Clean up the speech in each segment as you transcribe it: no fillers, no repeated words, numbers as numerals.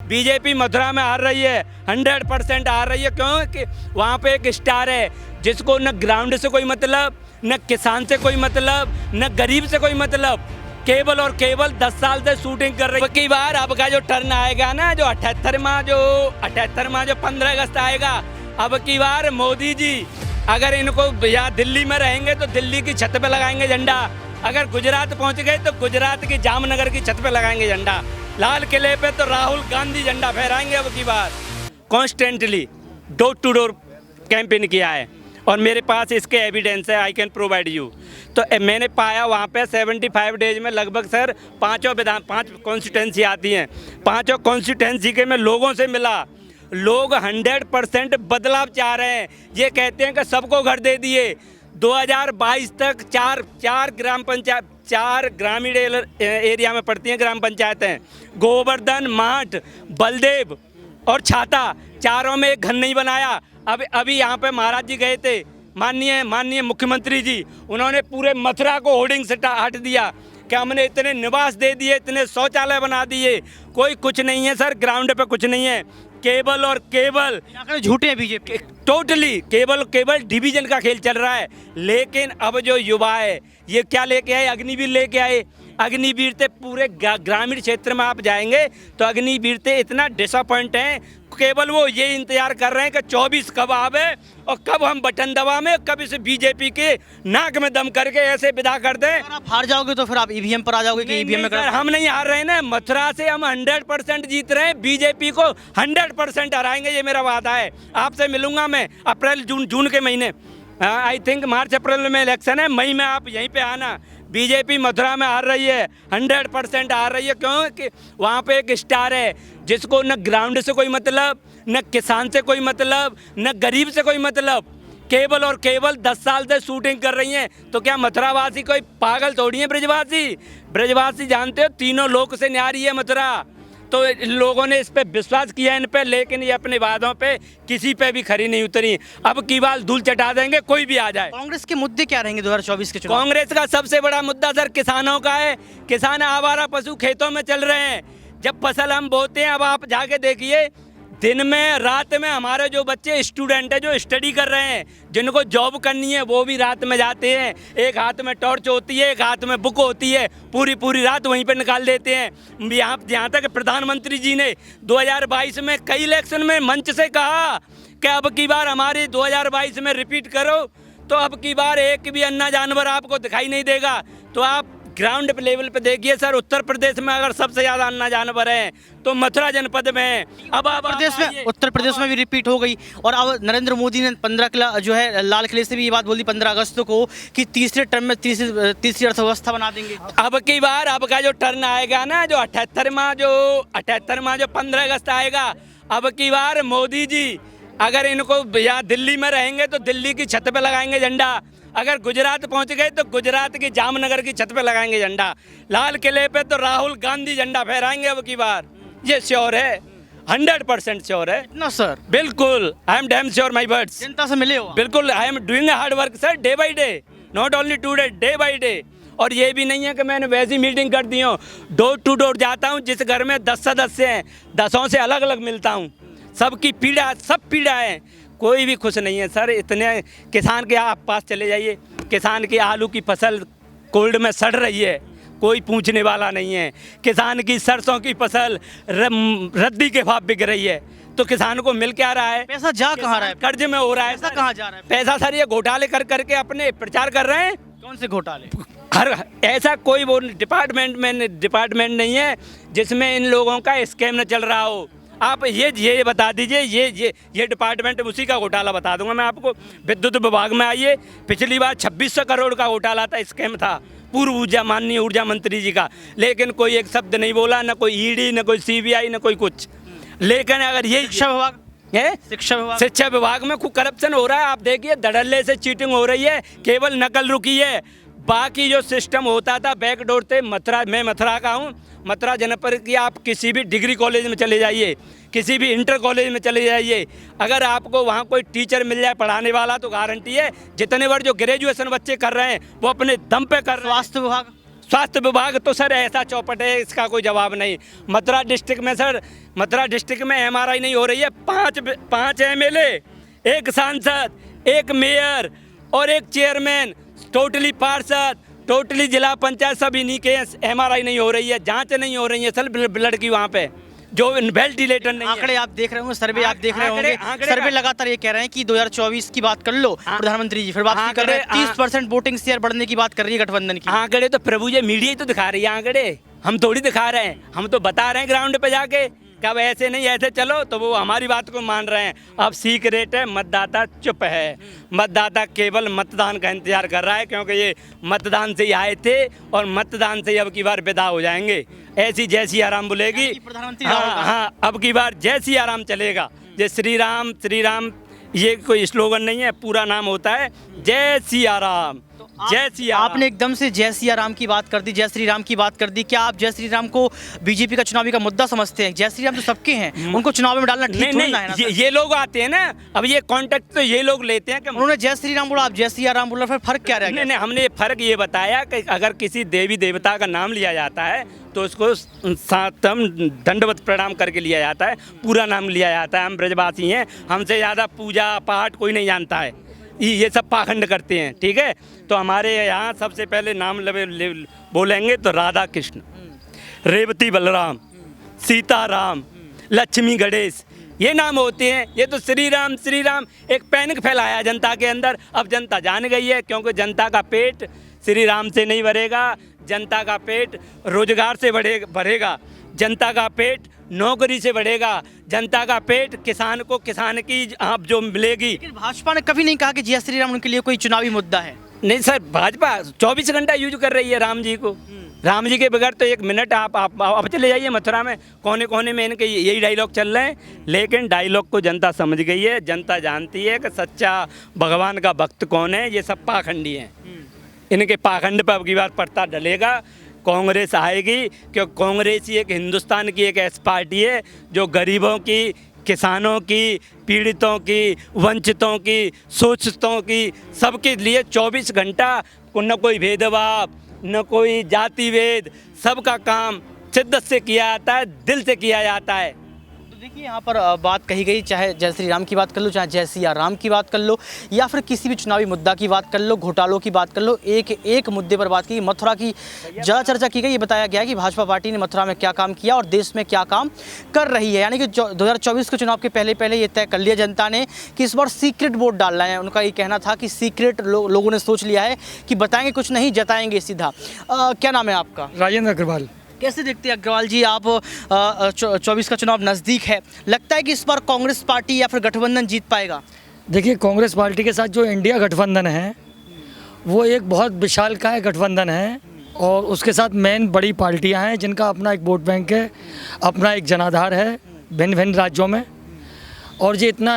BJP Mathura में हार रही है, 100% हार रही है। क्यों कि वहाँ पे एक स्टार है जिसको न ग्राउंड से कोई मतलब, न किसान से कोई मतलब, न गरीब से कोई मतलब, केवल और केवल 10 साल से शूटिंग कर रही है। कई बार अब का जो टर्न आएगा ना, जो 78वां जो 15 अगस्त आएगा, अब की बार मोदी जी अगर इनको यहाँ दिल्ली में रहेंगे तो दिल्ली की छत पे लगाएंगे झंडा, अगर गुजरात पहुँच गए तो गुजरात की जामनगर की छत पे लगाएंगे झंडा, लाल किले पे तो राहुल गांधी झंडा फहराएंगे। अब की बार constantly door to door campaign किया है और मेरे पास इसके एविडेंस है, आई कैन प्रोवाइड यू। तो मैंने पाया वहाँ पे 75 डेज में लगभग सर 5 कॉन्स्टिट्यूंसी आती हैं, 5 कॉन्स्टिट्यूंसी के मैं लोगों से मिला, लोग 100% बदलाव चाह रहे हैं। ये कहते हैं कि सबको घर दे दिए। 2022 तक चार ग्राम पंचायत, 4 ग्रामीण एरिया में पड़ती हैं ग्राम पंचायतें, गोवर्धन, माठ, बलदेव और छाता, चारों में एक घर नहीं बनाया। अभी यहाँ पे महाराज जी गए थे, माननीय मुख्यमंत्री जी, उन्होंने पूरे मथुरा को होर्डिंग से हट दिया कि हमने इतने निवास दे दिए, इतने शौचालय बना दिए। कोई कुछ नहीं है सर, ग्राउंड पे कुछ नहीं है, केवल और केवल झूठे हैं बीजेपी, टोटली केवल डिवीजन का खेल चल रहा है। लेकिन अब जो युवा है ये क्या लेके आए, अग्निवीर लेके आए। अग्निवीर से पूरे ग्रामीण क्षेत्र में आप जाएंगे तो अग्निवीर से इतना डिसअपॉइंट हैं, केवल वो ये इंतजार कर रहे हैं कि 24 कब आवे और कब हम बटन दबा में, कब इसे बीजेपी के नाक में दम करके ऐसे विदा कर दें। अगर आप हार जाओगे तो फिर आप ईवीएम पर आ जाओगे कि ईवीएम में हम नहीं हार रहे हैं ना, मथुरा से हम 100% जीत रहे हैं, बीजेपी को 100% हराएंगे, ये मेरा वादा है। आपसे मिलूंगा मैं अप्रैल जून के महीने, आई थिंक मार्च अप्रैल में इलेक्शन है, मई में आप यहीं पे आना। बीजेपी मथुरा में हार रही है, 100% हार रही है। क्यों कि वहाँ पे एक स्टार है जिसको न ग्राउंड से कोई मतलब, न किसान से कोई मतलब, न गरीब से कोई मतलब, केवल और केवल 10 साल से शूटिंग कर रही हैं। तो क्या मथुरावासी कोई पागल थोड़ी है? ब्रजवासी जानते हो तीनों लोक से न्यारी है मथुरा। तो लोगों ने इस पे विश्वास किया इन पे, लेकिन ये अपने वादों पे किसी पे भी खरी नहीं उतरी। अब की बार धूल चटा देंगे कोई भी आ जाए। कांग्रेस के मुद्दे क्या रहेंगे 2024 के चुनाव? कांग्रेस का सबसे बड़ा मुद्दा सर किसानों का है। किसान आवारा पशु खेतों में चल रहे हैं। जब फसल हम बोते हैं, अब आप जाके देखिए, दिन में रात में हमारे जो बच्चे स्टूडेंट हैं जो स्टडी कर रहे हैं, जिनको जॉब करनी है, वो भी रात में जाते हैं। एक हाथ में टॉर्च होती है, एक हाथ में बुक होती है, पूरी रात वहीं पे निकाल देते हैं। यहाँ तक प्रधानमंत्री जी ने 2022 में कई इलेक्शन में मंच से कहा कि अब की बार हमारी 2022 में रिपीट करो, तो अब की बार एक भी अन्ना जानवर आपको दिखाई नहीं देगा। तो आप ग्राउंड पे लेवल पे देखिए सर, उत्तर प्रदेश में अगर सबसे ज़्यादा अन्ना जानवर हैं तो मथुरा जनपद में है। अब उत्तर प्रदेश में भी रिपीट हो गई। और अब नरेंद्र मोदी ने 15 किला जो है लाल किले से भी ये बात बोली 15 अगस्त को कि तीसरे टर्म में तीसरी अर्थव्यवस्था बना देंगे। अब की बार अब का जो टर्न आएगा ना, जो 78वां जो 15 अगस्त आएगा, अब की बार मोदी जी अगर इनको यहाँ दिल्ली में रहेंगे तो दिल्ली की छत पे लगाएंगे झंडा, अगर गुजरात पहुंच गए तो गुजरात की जामनगर की छत पे लगाएंगे झंडा, लाल किले पे तो राहुल गांधी झंडा फहराएंगे। अब की बार ये श्योर है, 100% श्योर है। इतना सर? बिल्कुल, I am damn sure my words. जनता से मिले हो? बिल्कुल, I am doing hard work sir, day by day, not only today, day by day. और ये भी नहीं है कि मैंने वैसी मीटिंग कर दी हूँ, डोर टू डोर जाता हूँ। जिस घर में 10 सदस्य हैं, 10 से अलग अलग मिलता हूँ। सबकी पीड़ा, सब पीड़ा है, कोई भी खुश नहीं है सर। इतने किसान के आप पास चले जाइए, किसान की आलू की फसल कोल्ड में सड़ रही है, कोई पूछने वाला नहीं है। किसान की सरसों की फसल रद्दी के भाव बिक रही है, तो किसान को मिल क्या रहा है? पैसा जा कहाँ रहा है? कर्ज में हो रहा है। पैसा कहाँ जा रहा है? पैसा सर ये घोटाले कर करके अपने प्रचार कर रहे हैं। कौन से घोटाले? हर ऐसा कोई वो डिपार्टमेंट नहीं है जिसमें इन लोगों का स्कैम न चल रहा हो। आप ये बता दीजिए, ये डिपार्टमेंट उसी का घोटाला बता दूंगा मैं आपको। विद्युत विभाग में आइए, पिछली बार 2600 करोड़ का घोटाला था, स्कैम था, माननीय ऊर्जा मंत्री जी का, लेकिन कोई एक शब्द नहीं बोला, ना कोई ईडी, ना कोई सीबीआई, ना कोई कुछ। लेकिन अगर ये शिक्षा विभाग में खूब करप्शन हो रहा है। आप देखिए, धड़ल्ले से चीटिंग हो रही है, केवल नकल रुकी है। बाकी जो सिस्टम होता था बैकडोर से, मैं मथुरा का हूँ, मथुरा जनपद की आप किसी भी डिग्री कॉलेज में चले जाइए, किसी भी इंटर कॉलेज में चले जाइए, अगर आपको वहाँ कोई टीचर मिल जाए पढ़ाने वाला, तो गारंटी है जितने बार जो ग्रेजुएशन बच्चे कर रहे हैं वो अपने दम पे कर रहे हैं। स्वास्थ्य विभाग तो सर ऐसा चौपट है, इसका कोई जवाब नहीं। मथुरा डिस्ट्रिक्ट में सर, मथुरा डिस्ट्रिक्ट में MRI नहीं हो रही है। पाँच MLA, एक सांसद, एक मेयर और एक चेयरमैन, टोटली पार्षद, टोटली जिला पंचायत, सब इन्हीं के MRI नहीं हो रही है, जांच नहीं हो रही है सर ब्लड की वहाँ पे, जो वेंटिलेटर नहीं है। आंकड़े आप देख रहे होंगे, सर्वे आप देख रहे होंगे, आंकड़े सर्वे लगातार ये कह रहे हैं कि 2024 की बात कर लो प्रधानमंत्री जी, फिर वापसी कर रहे हैं 30% वोटिंग शेयर बढ़ने की बात कर रही है गठबंधन की। आंकड़े तो प्रभु जी मीडिया ही तो दिखा रही है, आंकड़े हम थोड़ी दिखा रहे हैं, हम तो बता रहे हैं ग्राउंड पे जाके, कब ऐसे नहीं ऐसे चलो, तो वो हमारी बात को मान रहे हैं। अब सीक्रेट है, मतदाता चुप है, मतदाता केवल मतदान का इंतजार कर रहा है, क्योंकि ये मतदान से ही आए थे और मतदान से ही अब की बार विदा हो जाएंगे। ऐसी जैसी आराम बोलेगी प्रधानमंत्री हाँ, अब की बार जैसी आराम चलेगा। जय श्री राम, श्री राम ये कोई स्लोगन नहीं है, पूरा नाम होता है जय सिया राम। जय सिया राम। आपने एकदम से जय सिया राम की बात कर दी, जय श्री राम की बात कर दी। क्या आप जय श्री राम को बीजेपी का चुनावी का मुद्दा समझते हैं? जय श्री राम तो सबके हैं, उनको चुनाव में डालना ठीक थोड़ी ना है ना। ये लोग आते हैं ना, अब ये कॉन्टेक्ट तो ये लोग लेते हैं कि उन्होंने जय श्री राम बोला, आप जय सिया राम बोला, फिर फर्क क्या रह गया? नहीं, हमने फर्क ये बताया कि अगर किसी देवी देवता का नाम लिया जाता है तो उसको सातम दंडवत प्रणाम करके लिया जाता है, पूरा नाम लिया जाता है। हम ब्रजवासी हैं, हमसे ज़्यादा पूजा पाठ कोई नहीं जानता है, ये सब पाखंड करते हैं, ठीक है। तो हमारे यहाँ सबसे पहले नाम बोलेंगे तो राधा कृष्ण, रेवती बलराम, सीता राम, लक्ष्मी गणेश, ये नाम होते हैं। ये तो श्री राम एक पैनिक फैलाया जनता के अंदर। अब जनता जान गई है, क्योंकि जनता का पेट श्री राम से नहीं भरेगा, जनता का पेट रोजगार से भरेगा, जनता का पेट नौकरी से बढ़ेगा, जनता का पेट किसान को किसान की आप जो मिलेगी। लेकिन भाजपा ने कभी नहीं कहा कि जय श्री राम उनके लिए कोई चुनावी मुद्दा है। नहीं सर, भाजपा 24 घंटा यूज कर रही है राम जी को। राम जी के बगैर तो एक मिनट आप चले जाइए मथुरा में, कोने कोने में इनके यही डायलॉग चल रहे हैं। लेकिन डायलॉग को जनता समझ गई है, जनता जानती है कि सच्चा भगवान का भक्त कौन है। ये सब पाखंडी हैं, इनके पाखंड पर अब की बार पर्दा डलेगा। कांग्रेस आएगी, क्योंकि कांग्रेस ही एक हिंदुस्तान की एक ऐसी पार्टी है जो गरीबों की, किसानों की, पीड़ितों की, वंचितों की, शोषितों की, सबके लिए 24 घंटा न कोई भेदभाव, न कोई जाति भेद, सबका काम शिद्दत से किया जाता है, दिल से किया जाता है। देखिए यहाँ पर बात कही गई, चाहे जय श्री राम की बात कर लो, चाहे जय सिया राम की बात कर लो, या फिर किसी भी चुनावी मुद्दा की बात कर लो, घोटालों की बात कर लो, एक मुद्दे पर बात की। मथुरा की ज़्यादा चर्चा की गई। ये बताया गया कि भाजपा पार्टी ने मथुरा में क्या काम किया और देश में क्या काम कर रही है। यानी कि 2024 के चुनाव के पहले ये तय कर लिया जनता ने कि इस बार सीक्रेट वोट डालना है। उनका ये कहना था कि सीक्रेट लोगों ने सोच लिया है कि बताएंगे कुछ नहीं, जताएंगे सीधा। क्या नाम है आपका? राजेंद्र अग्रवाल। कैसे देखते हैं अग्रवाल जी, आप 24 का चुनाव नज़दीक है, लगता है कि इस बार कांग्रेस पार्टी या फिर गठबंधन जीत पाएगा? देखिए, कांग्रेस पार्टी के साथ जो इंडिया गठबंधन है वो एक बहुत विशालकाय गठबंधन है, और उसके साथ मेन बड़ी पार्टियां हैं जिनका अपना एक वोट बैंक है, अपना एक जनाधार है भिन्न भिन्न राज्यों में। और ये इतना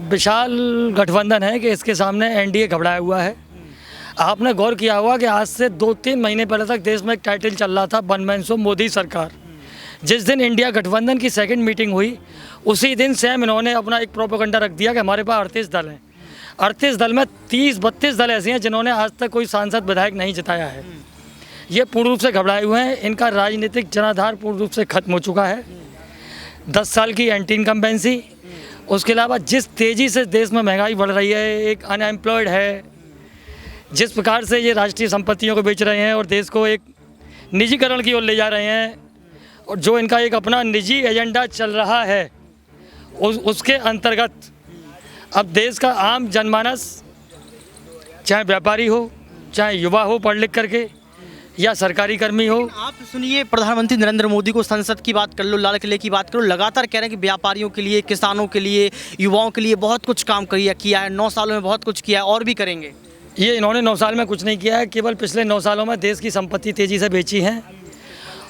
विशाल गठबंधन है कि इसके सामने एनडीए घबराया हुआ है। आपने गौर किया होगा कि आज से 2-3 महीने पहले तक देश में एक टाइटल चल रहा था, वन मैन शो मोदी सरकार। जिस दिन इंडिया गठबंधन की सेकंड मीटिंग हुई, उसी दिन सेम इन्होंने अपना एक प्रोपेगेंडा रख दिया कि हमारे पास 38 दल हैं। 38 दल में 30-32 दल ऐसे हैं जिन्होंने आज तक कोई सांसद विधायक नहीं जिताया है। ये पूर्ण रूप से घबराए हुए हैं, इनका राजनीतिक जनाधार पूर्ण रूप से खत्म हो चुका है। 10 साल की एंटी इनकम्बेंसी, उसके अलावा जिस तेज़ी से देश में महंगाई बढ़ रही है, एक अनएम्प्लॉयड है, जिस प्रकार से ये राष्ट्रीय संपत्तियों को बेच रहे हैं और देश को एक निजीकरण की ओर ले जा रहे हैं, और जो इनका एक अपना निजी एजेंडा चल रहा है, उसके अंतर्गत अब देश का आम जनमानस, चाहे व्यापारी हो, चाहे युवा हो पढ़ लिख करके, या सरकारी कर्मी हो। आप सुनिए, प्रधानमंत्री नरेंद्र मोदी को संसद की बात कर लो, लाल किले की बात करो, लगातार कह रहे हैं कि व्यापारियों के लिए, किसानों के लिए, युवाओं के लिए बहुत कुछ काम किया है, 9 सालों में बहुत कुछ किया है और भी करेंगे। ये इन्होंने 9 साल में कुछ नहीं किया है, केवल पिछले 9 सालों में देश की संपत्ति तेज़ी से बेची है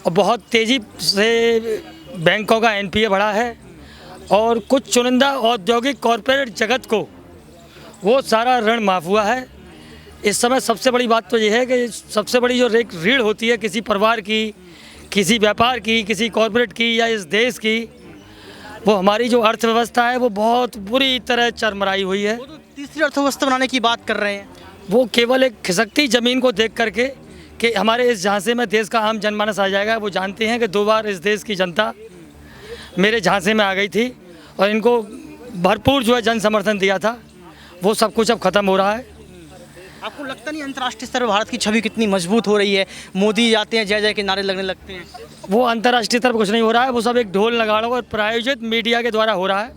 और बहुत तेज़ी से बैंकों का एनपीए बढ़ा है, और कुछ चुनिंदा औद्योगिक कॉरपोरेट जगत को वो सारा ऋण माफ़ हुआ है। इस समय सबसे बड़ी बात तो ये है कि सबसे बड़ी जो रीढ़ होती है किसी परिवार की, किसी व्यापार की, किसी कॉरपोरेट की या इस देश की, वो हमारी जो अर्थव्यवस्था है वो बहुत बुरी तरह चरमराई हुई है। वो तो तीसरी अर्थव्यवस्था बनाने की बात कर रहे हैं। वो केवल एक खिसकती ज़मीन को देख करके कि हमारे इस झांसे में देश का आम जनमानस आ जाएगा। वो जानते हैं कि 2 बार इस देश की जनता मेरे झांसे में आ गई थी और इनको भरपूर जो है जन समर्थन दिया था, वो सब कुछ अब ख़त्म हो रहा है। आपको लगता नहीं अंतर्राष्ट्रीय स्तर पर भारत की छवि कितनी मजबूत हो रही है? मोदी जाते हैं, जय जय के नारे लगने लगते हैं। वो अंतर्राष्ट्रीय स्तर पर कुछ नहीं हो रहा है, वो सब एक ढोल नगाड़ों और प्रायोजित मीडिया के द्वारा हो रहा है।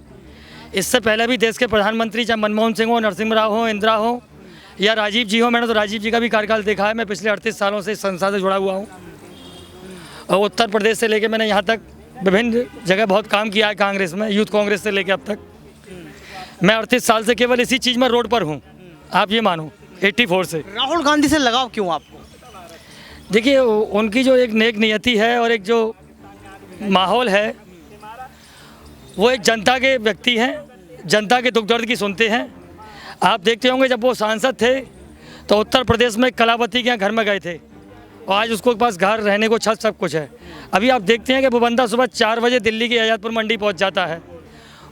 इससे पहले भी देश के प्रधानमंत्री चाहे मनमोहन सिंह हो, नरसिम्हा राव हो, इंदिरा हो या राजीव जी हो, मैंने तो राजीव जी का भी कार्यकाल देखा है। मैं पिछले 38 सालों से इस संस्था से जुड़ा हुआ हूँ और उत्तर प्रदेश से लेके मैंने यहाँ तक विभिन्न जगह बहुत काम किया है कांग्रेस में, यूथ कांग्रेस से लेके अब तक। मैं 38 साल से केवल इसी चीज़ में रोड पर हूँ, आप ये मानो 84 से। राहुल गांधी से लगाव क्यों आपको? देखिए, उनकी जो एक नेक नियति है और एक जो माहौल है, वो एक जनता के व्यक्ति हैं, जनता के दुख दर्द की सुनते हैं। आप देखते होंगे जब वो सांसद थे तो उत्तर प्रदेश में कलावती के यहाँ घर में गए थे और आज उसको पास घर, रहने को छत, सब कुछ है। अभी आप देखते हैं कि वो बंदा सुबह 4 बजे दिल्ली की आज़ादपुर मंडी पहुँच जाता है।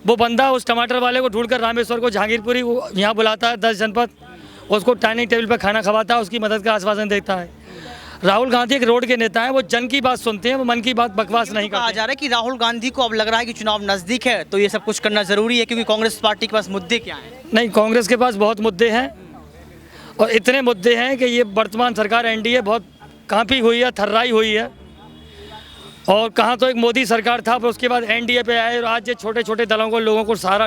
वो बंदा उस टमाटर वाले को ढूंढकर रामेश्वर को, जहांगीरपुरी यहाँ बुलाता है 10 जनपद, उसको डाइनिंग टेबल पर खाना खवाता है, उसकी मदद का आश्वासन देता है। राहुल गांधी एक रोड के नेता हैं, वो जन की बात सुनते हैं, वो मन की बात बकवास नहीं कहा करते। जा रहा है कि राहुल गांधी को अब लग रहा है कि चुनाव नज़दीक है तो ये सब कुछ करना ज़रूरी है, क्योंकि कांग्रेस पार्टी के पास मुद्दे क्या हैं? नहीं, कांग्रेस के पास बहुत मुद्दे हैं और इतने मुद्दे हैं कि ये वर्तमान सरकार एनडीए बहुत कांपी हुई है, थर्राई हुई है। और कहाँ तो एक मोदी सरकार था, फिर उसके बाद एनडीए पे आए और आज ये छोटे छोटे दलों को, लोगों को सहारा